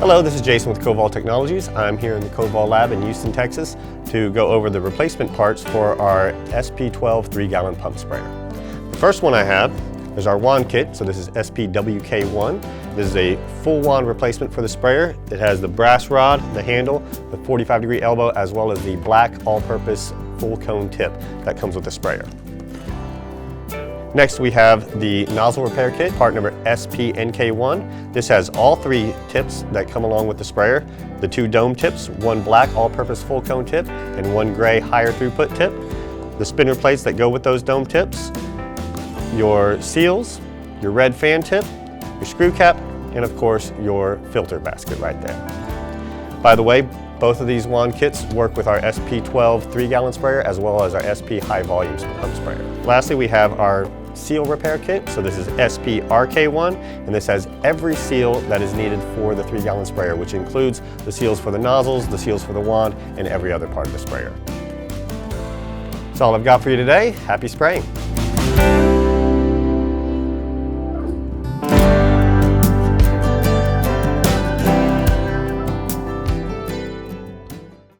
Hello, this is Jason with Coval Technologies. I'm here in the Coval lab in Houston, Texas to go over the replacement parts for our SP12 3-gallon pump sprayer. The first one I have is our wand kit, so this is SPWK1. This is a full wand replacement for the sprayer. It has the brass rod, the handle, the 45-degree elbow, as well as the black all-purpose full cone tip that comes with the sprayer. Next we have the nozzle repair kit, part number SPNK1. This has all 3 tips that come along with the sprayer. The 2 dome tips, 1 black all-purpose full cone tip, and 1 gray higher throughput tip. The spinner plates that go with those dome tips, your seals, your red fan tip, your screw cap, and of course your filter basket right there. By the way, both of these wand kits work with our SP12 3-gallon sprayer as well as our SP high volume pump sprayer. Lastly, we have our seal repair kit. So this is SPRK1, and this has every seal that is needed for the 3-gallon sprayer, which includes the seals for the nozzles, the seals for the wand, and every other part of the sprayer. That's all I've got for you today. Happy spraying.